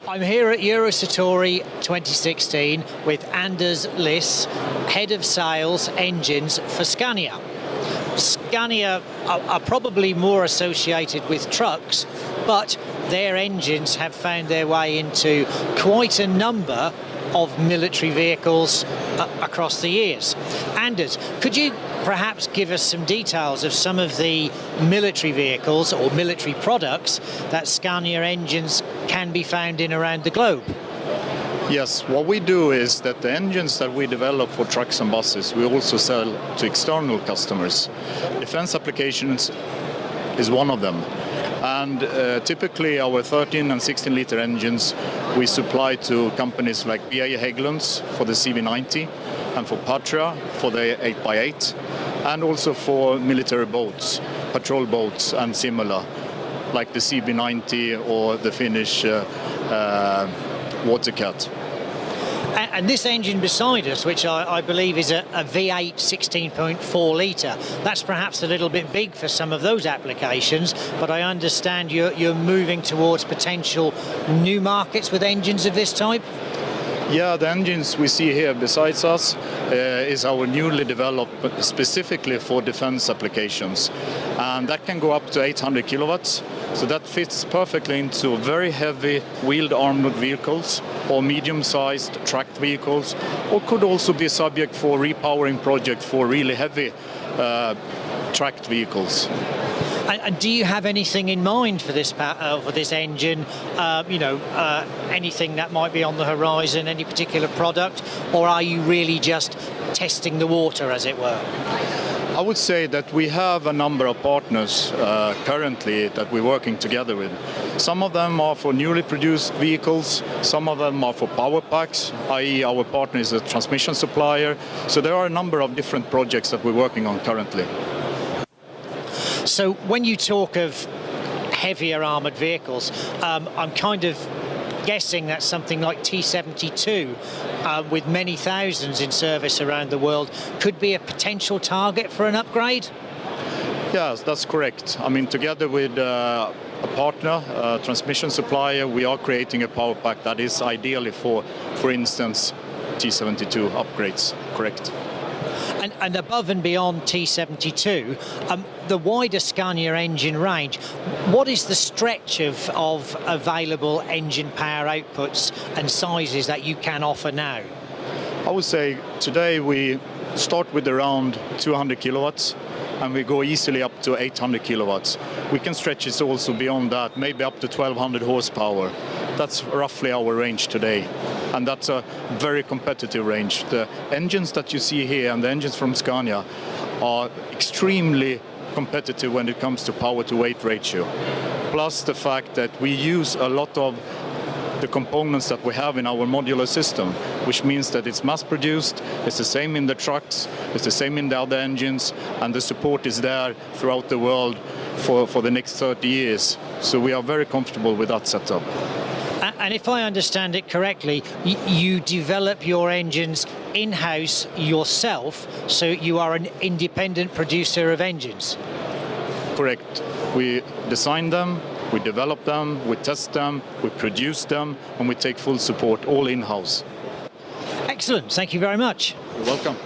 I'm here at Eurosatory 2016 with Anders Liss, Head of Sales Engines for Scania. Scania are probably more associated with trucks, but their engines have found their way into quite a number of military vehicles across the years. Anders, could you perhaps give us some details of some of the military vehicles or military products that Scania engines can be found in around the globe? Yes, what we do is that the engines that we develop for trucks and buses, we also sell to external customers. Defense applications is one of them. And typically our 13 and 16 liter engines we supply to companies like BAE Hägglunds for the CV90 and for Patria for the 8x8 and also for military boats, patrol boats and similar, like the CB90 or the Finnish Watercat. And this engine beside us, which I believe is a V8 16.4 litre, that's perhaps a little bit big for some of those applications, but I understand you're moving towards potential new markets with engines of this type? Yeah, the engines we see here besides us is our newly developed specifically for defense applications. And that can go up to 800 kilowatts. So that fits perfectly into very heavy wheeled armored vehicles or medium-sized tracked vehicles, or could also be subject for repowering projects for really heavy tracked vehicles. And do you have anything in mind for this engine? Anything that might be on the horizon, any particular product, or are you really just testing the water, as it were? I would say that we have a number of partners currently that we're working together with. Some of them are for newly produced vehicles, some of them are for power packs, i.e. our partner is a transmission supplier. So there are a number of different projects that we're working on currently. So when you talk of heavier armoured vehicles, I'm kind of guessing that something like T-72 with many thousands in service around the world could be a potential target for an upgrade? Yes, that's correct. I mean, together with a partner, a transmission supplier, we are creating a power pack that is ideally for instance, T-72 upgrades, correct. And above and beyond T-72, the wider Scania engine range, what is the stretch of available engine power outputs and sizes that you can offer now? I would say today we start with around 200 kilowatts and we go easily up to 800 kilowatts. We can stretch it also beyond that, maybe up to 1200 horsepower. That's roughly our range today. And that's a very competitive range. The engines that you see here and the engines from Scania are extremely competitive when it comes to power to weight ratio. Plus the fact that we use a lot of the components that we have in our modular system, which means that it's mass produced, it's the same in the trucks, it's the same in the other engines, and the support is there throughout the world for the next 30 years. So we are very comfortable with that setup. And if I understand it correctly, you develop your engines in-house yourself, so you are an independent producer of engines? Correct. We design them, we develop them, we test them, we produce them, and we take full support, all in-house. Excellent. Thank you very much. You're welcome.